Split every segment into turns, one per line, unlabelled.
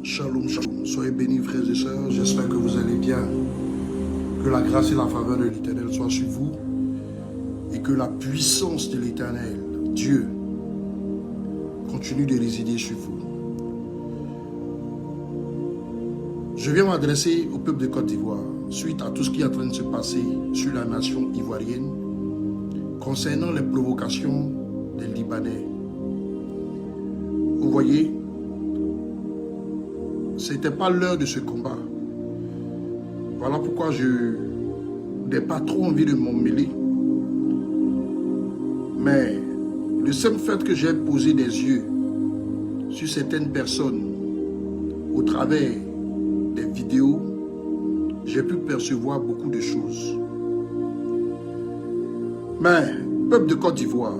Shalom, shalom. Soyez bénis, frères et sœurs. J'espère que vous allez bien. Que la grâce et la faveur de l'Éternel soient sur vous. Et que la puissance de l'Éternel, Dieu, continue de résider sur vous. Je viens m'adresser au peuple de Côte d'Ivoire suite à tout ce qui est en train de se passer sur la nation ivoirienne concernant les provocations des Libanais. Vous voyez, ce n'était pas l'heure de ce combat. Voilà pourquoi je n'ai pas trop envie de m'en mêler. Mais le simple fait que j'ai posé des yeux sur certaines personnes au travers des vidéos, j'ai pu percevoir beaucoup de choses. Mais, peuple de Côte d'Ivoire,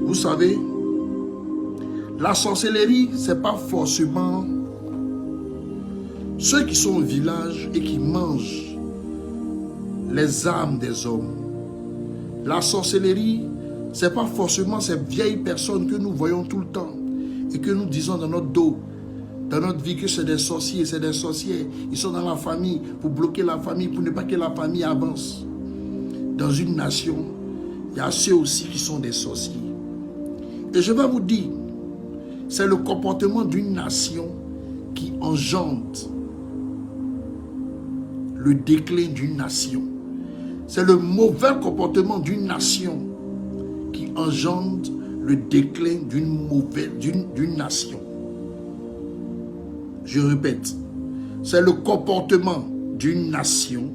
vous savez, la sorcellerie, ce n'est pas forcément ceux qui sont au village et qui mangent les âmes des hommes. La sorcellerie, ce n'est pas forcément ces vieilles personnes que nous voyons tout le temps et que nous disons dans notre dos, dans notre vie, que c'est des sorciers, c'est des sorciers. Ils sont dans la famille pour bloquer la famille, pour ne pas que la famille avance. Dans une nation, il y a ceux aussi qui sont des sorciers. Et je vais vous dire, c'est le comportement d'une nation qui engendre le déclin d'une nation. C'est le mauvais comportement d'une nation qui engendre le déclin d'une nation. Je répète, c'est le comportement d'une nation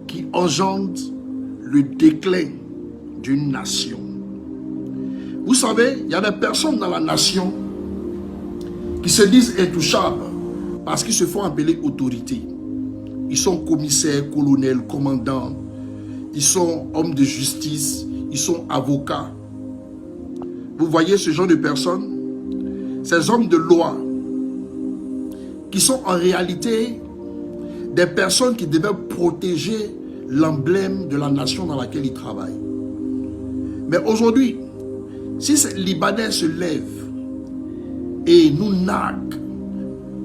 qui engendre le déclin d'une nation. Vous savez, il y a des personnes dans la nation qui se disent intouchables parce qu'ils se font appeler autorité. Ils sont commissaires, colonels, commandants, ils sont hommes de justice, ils sont avocats. Vous voyez ce genre de personnes, ces hommes de loi, qui sont en réalité des personnes qui devaient protéger l'emblème de la nation dans laquelle ils travaillent. Mais aujourd'hui, si ces Libanais se lèvent et nous narguent,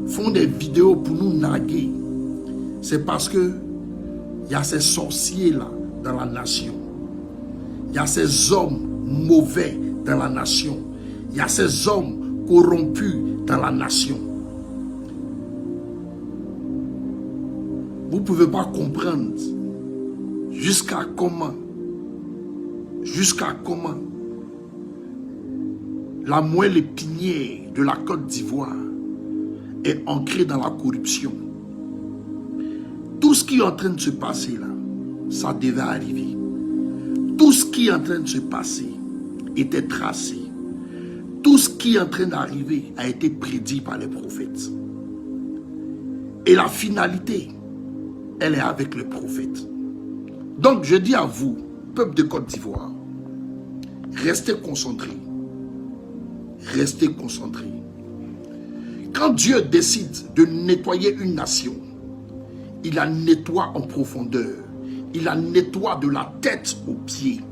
font des vidéos pour nous narguer, c'est parce que il y a ces sorciers-là dans la nation. Il y a ces hommes mauvais dans la nation. Il y a ces hommes corrompus dans la nation. Vous ne pouvez pas comprendre jusqu'à comment la moelle épinière de la Côte d'Ivoire est ancrée dans la corruption. Tout ce qui est en train de se passer là, ça devait arriver. Tout ce qui est en train de se passer était tracé. Tout ce qui est en train d'arriver a été prédit par les prophètes. Et la finalité, elle est avec les prophètes. Donc je dis à vous, peuple de Côte d'Ivoire, restez concentrés. Restez concentrés. Quand Dieu décide de nettoyer une nation, il la nettoie en profondeur. Il la nettoie de la tête aux pieds.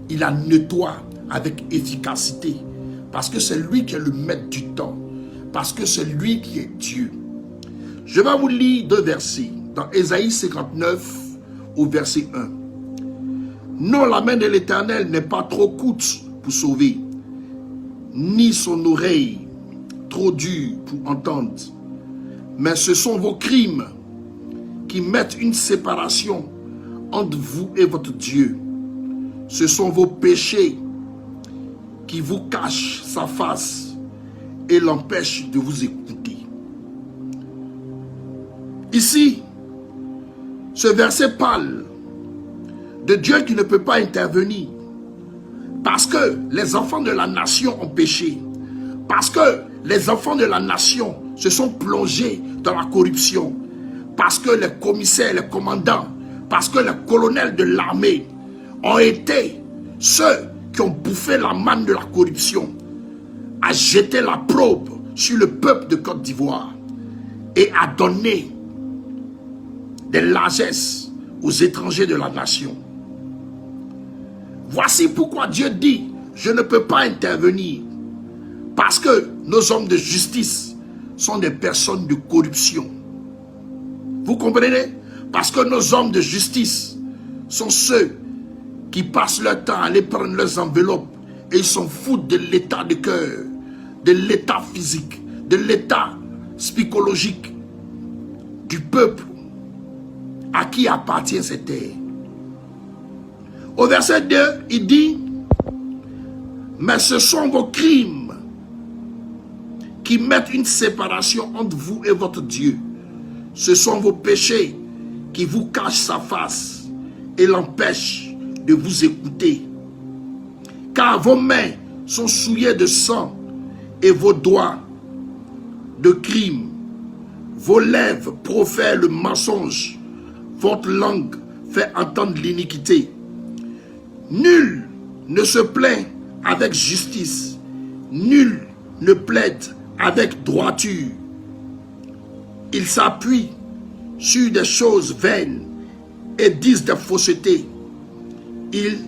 Il la nettoie avec efficacité. Parce que c'est lui qui est le maître du temps. Parce que c'est lui qui est Dieu. Je vais vous lire 2 versets. Dans Ésaïe 59 au verset 1. Non, la main de l'Éternel n'est pas trop courte pour sauver, ni son oreille trop dure pour entendre. Mais ce sont vos crimes qui mettent une séparation entre vous et votre Dieu. Ce sont vos péchés qui vous cachent sa face et l'empêchent de vous écouter. Ici, ce verset parle de Dieu qui ne peut pas intervenir parce que les enfants de la nation ont péché, parce que les enfants de la nation se sont plongés dans la corruption, parce que les commissaires, les commandants, parce que les colonels de l'armée ont été ceux qui ont bouffé la manne de la corruption, à jeter la probe sur le peuple de Côte d'Ivoire et à donner des largesses aux étrangers de la nation. Voici pourquoi Dieu dit, je ne peux pas intervenir. Parce que nos hommes de justice sont des personnes de corruption. Vous comprenez? Parce que nos hommes de justice sont ceux qui passent leur temps à aller prendre leurs enveloppes et ils s'en foutent de l'état de cœur, de l'état physique, de l'état psychologique du peuple à qui appartient cette terre. Au verset 2, il dit, mais ce sont vos crimes qui mettent une séparation entre vous et votre Dieu. Ce sont vos péchés qui vous cachent sa face et l'empêchent de vous écouter. Car vos mains sont souillées de sang et vos doigts de crime. Vos lèvres profèrent le mensonge. Votre langue fait entendre l'iniquité. Nul ne se plaint avec justice. Nul ne plaide avec droiture. Ils s'appuient sur des choses vaines et disent des faussetés. Ils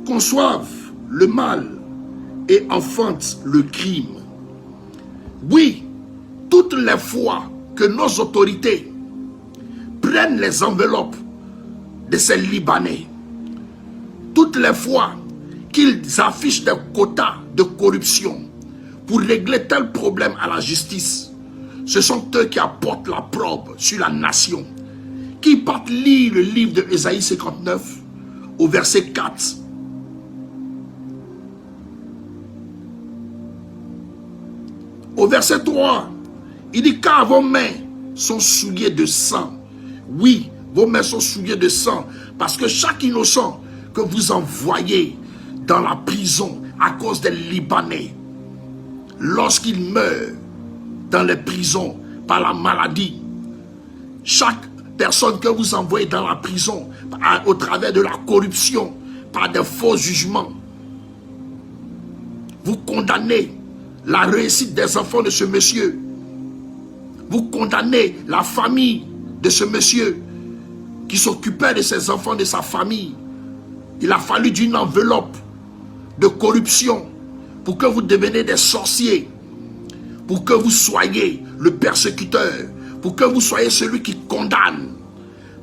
conçoivent le mal et enfantent le crime. Oui, toutes les fois que nos autorités prennent les enveloppes de ces Libanais, toutes les fois qu'ils affichent des quotas de corruption pour régler tel problème à la justice, ce sont eux qui apportent la probe sur la nation. Qui partent lire le livre de Ésaïe 59 au verset 4. Au verset 3, il dit, car vos mains sont souillées de sang. Oui, vos mains sont souillées de sang, parce que chaque innocent que vous envoyez dans la prison à cause des Libanais, lorsqu'il meurt dans les prisons par la maladie, chaque personne que vous envoyez dans la prison au travers de la corruption, par des faux jugements, vous condamnez la réussite des enfants de ce monsieur. Vous condamnez la famille de ce monsieur qui s'occupait de ses enfants, de sa famille. Il a fallu d'une enveloppe de corruption pour que vous deveniez des sorciers, pour que vous soyez le persécuteur, pour que vous soyez celui qui condamne,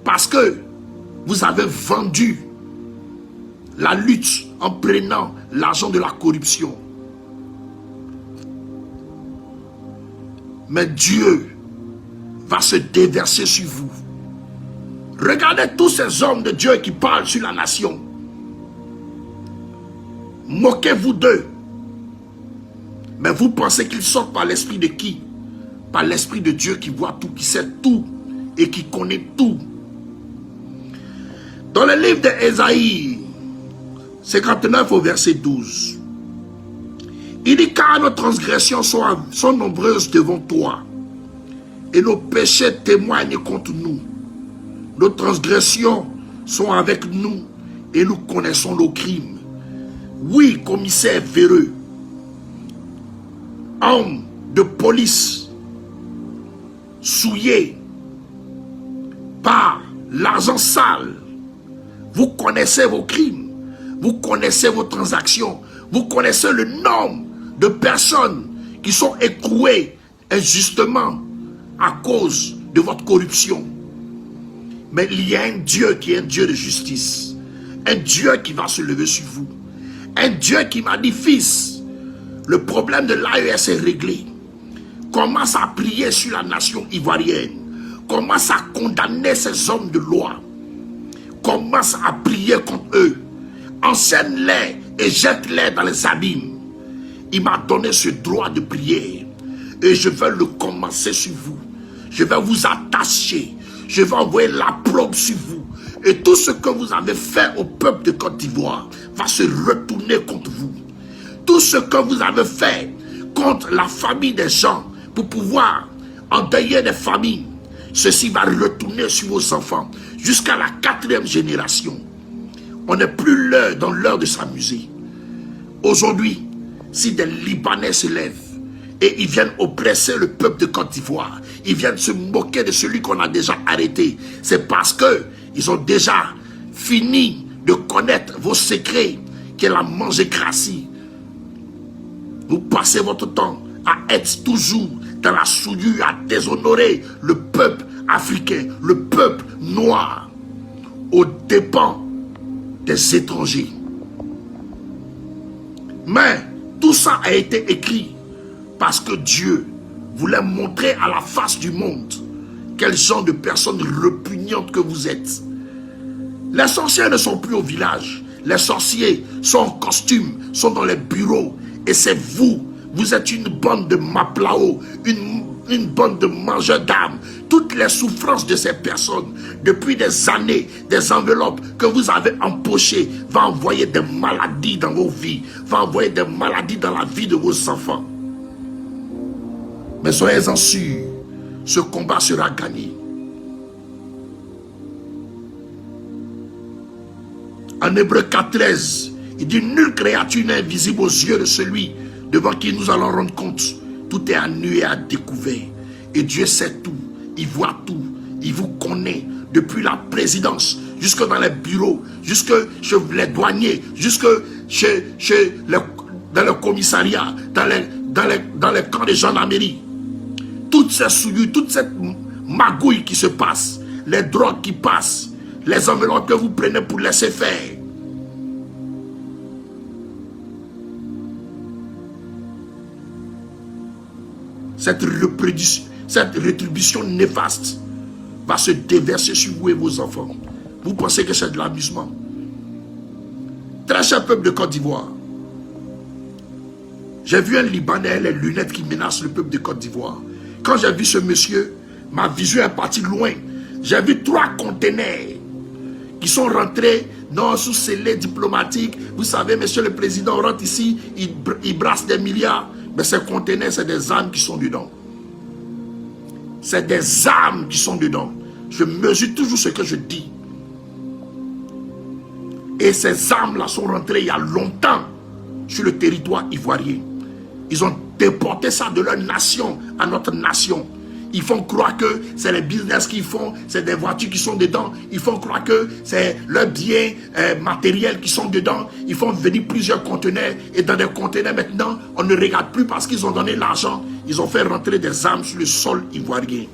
parce que vous avez vendu la lutte en prenant l'argent de la corruption. Mais Dieu va se déverser sur vous. Regardez tous ces hommes de Dieu qui parlent sur la nation. Moquez-vous d'eux. Mais vous pensez qu'ils sortent par l'esprit de qui? Par l'esprit de Dieu qui voit tout, qui sait tout et qui connaît tout. Dans le livre d'Ésaïe 59 au verset 12, il dit, car nos transgressions sont nombreuses devant toi et nos péchés témoignent contre nous. Nos transgressions sont avec nous et nous connaissons nos crimes. Oui, commissaire véreux, homme de police, souillé par l'argent sale, vous connaissez vos crimes, vous connaissez vos transactions, vous connaissez le nombre de personnes qui sont écrouées injustement à cause de votre corruption. Mais il y a un Dieu qui est un Dieu de justice, un Dieu qui va se lever sur vous, un Dieu qui m'a dit, fils, le problème de l'AES est réglé. Commence à prier sur la nation ivoirienne, commence à condamner ces hommes de loi, commence à prier contre eux, enseigne-les et jette-les dans les abîmes. Il m'a donné ce droit de prière et je vais le commencer sur vous. Je vais vous attacher, je vais envoyer la probe sur vous. Et tout ce que vous avez fait au peuple de Côte d'Ivoire va se retourner contre vous. Tout ce que vous avez fait contre la famille des gens pour pouvoir endeuiller des familles, ceci va retourner sur vos enfants jusqu'à la 4e génération. On n'est plus dans l'heure de s'amuser. Aujourd'hui, si des Libanais se lèvent et ils viennent oppresser le peuple de Côte d'Ivoire, ils viennent se moquer de celui qu'on a déjà arrêté, c'est parce qu'ils ont déjà fini de connaître vos secrets, qui est la mangécratie. Vous passez votre temps à être toujours dans la souillure, à déshonorer le peuple africain, le peuple noir, aux dépens des étrangers. Mais tout ça a été écrit parce que Dieu voulait montrer à la face du monde quel genre de personnes répugnantes que vous êtes. Les sorciers ne sont plus au village. Les sorciers sont en costume, sont dans les bureaux. Et c'est vous. Vous êtes une bande de maplao, une bande de mangeurs d'âmes. Toutes les souffrances de ces personnes, depuis des années, des enveloppes que vous avez empochées, vont envoyer des maladies dans vos vies, vont envoyer des maladies dans la vie de vos enfants. Mais soyez-en sûrs, ce combat sera gagné. En Hébreux 4:13, il dit: nulle créature n'est invisible aux yeux de celui devant qui nous allons rendre compte. Tout est à nu et à découvert. Et Dieu sait tout, il voit tout, il vous connaît depuis la présidence, jusque dans les bureaux, jusque chez les douaniers, jusque dans le commissariat, dans les camps de gendarmerie. Toutes ces souillures, toute cette magouille qui se passe, les drogues qui passent, les enveloppes que vous prenez pour laisser faire. Cette rétribution néfaste va se déverser sur vous et vos enfants. Vous pensez que c'est de l'amusement? Très cher peuple de Côte d'Ivoire, j'ai vu un Libanais, les lunettes qui menacent le peuple de Côte d'Ivoire. Quand j'ai vu ce monsieur, ma vision est partie loin. J'ai vu 3 conteneurs qui sont rentrés sous scellés diplomatiques. Vous savez, monsieur le président rentre ici, il brasse des milliards. Mais ces conteneurs, c'est des armes qui sont dedans. C'est des armes qui sont dedans. Je mesure toujours ce que je dis. Et ces armes-là sont rentrées il y a longtemps sur le territoire ivoirien. Ils ont déporté ça de leur nation à notre nation. Ils font croire que c'est les business qu'ils font, c'est des voitures qui sont dedans. Ils font croire que c'est leurs biens matériels qui sont dedans. Ils font venir plusieurs conteneurs. Et dans des conteneurs maintenant, on ne regarde plus parce qu'ils ont donné l'argent. Ils ont fait rentrer des armes sur le sol ivoirien.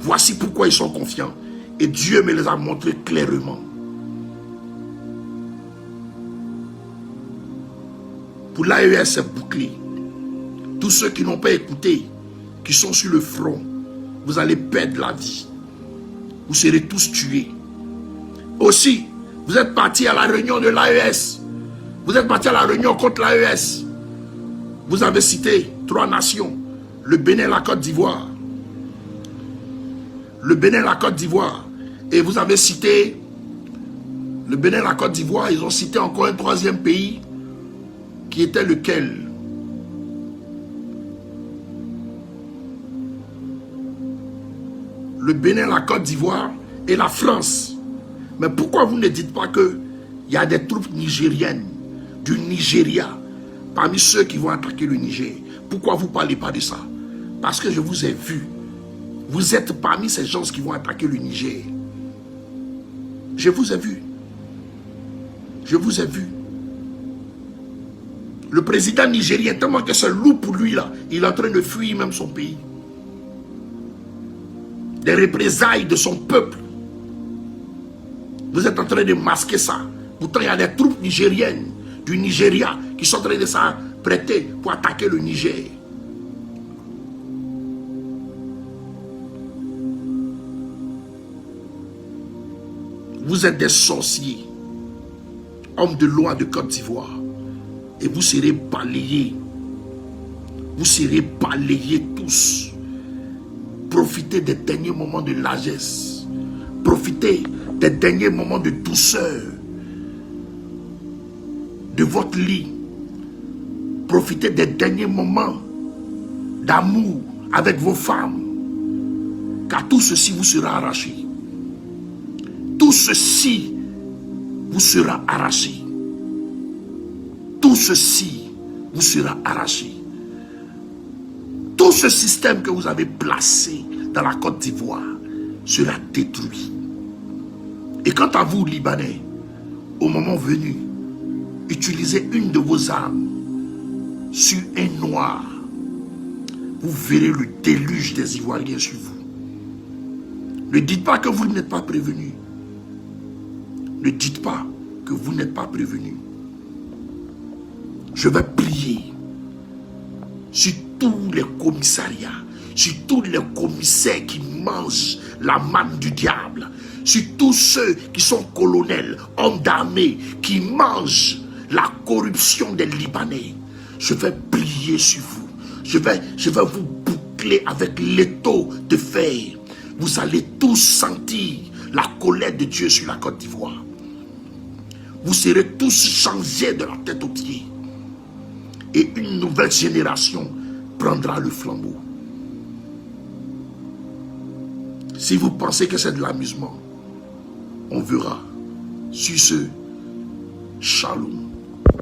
Voici pourquoi ils sont confiants. Et Dieu me les a montrés clairement. Pour l'AES, c'est bouclé. Tous ceux qui n'ont pas écouté, qui sont sur le front, vous allez perdre la vie. Vous serez tous tués. Aussi, vous êtes partis à la réunion de l'AES. Vous êtes partis à la réunion contre l'AES. Vous avez cité 3 nations. Le Bénin, la Côte d'Ivoire. Le Bénin, la Côte d'Ivoire. Et vous avez cité le Bénin, la Côte d'Ivoire. Ils ont cité encore un 3e pays qui était lequel? Le Bénin, la Côte d'Ivoire et la France. Mais pourquoi vous ne dites pas qu'il y a des troupes nigériennes du Nigeria parmi ceux qui vont attaquer le Niger? Pourquoi vous ne parlez pas de ça? Parce que je vous ai vu. Vous êtes parmi ces gens qui vont attaquer le Niger. Je vous ai vu. Je vous ai vu. Le président nigérien, tellement que c'est lourd pour lui là, il est en train de fuir même son pays. Des représailles de son peuple. Vous êtes en train de masquer ça. Pourtant, il y a des troupes nigériennes du Nigeria qui sont en train de s'apprêter pour attaquer le Niger. Vous êtes des sorciers, hommes de loi de Côte d'Ivoire. Et vous serez balayés. Vous serez balayés tous. Profitez des derniers moments de largesse. Profitez des derniers moments de douceur de votre lit. Profitez des derniers moments d'amour avec vos femmes. Car tout ceci vous sera arraché. Tout ceci vous sera arraché. Tout ceci vous sera arraché. Tout ce système que vous avez placé dans la Côte d'Ivoire sera détruit. Et quant à vous, Libanais, au moment venu, utilisez une de vos armes sur un noir, vous verrez le déluge des Ivoiriens sur vous. Ne dites pas que vous n'êtes pas prévenus. Ne dites pas que vous n'êtes pas prévenus. Je vais prier sur tous les commissariats, sur tous les commissaires qui mangent la manne du diable, sur tous ceux qui sont colonels, hommes d'armée, qui mangent la corruption des Libanais. Je vais prier sur vous. Je vais vous boucler avec l'étau de fer. Vous allez tous sentir la colère de Dieu sur la Côte d'Ivoire. Vous serez tous changés de la tête aux pieds. Et une nouvelle génération prendra le flambeau. Si vous pensez que c'est de l'amusement, on verra. Sur ce, shalom.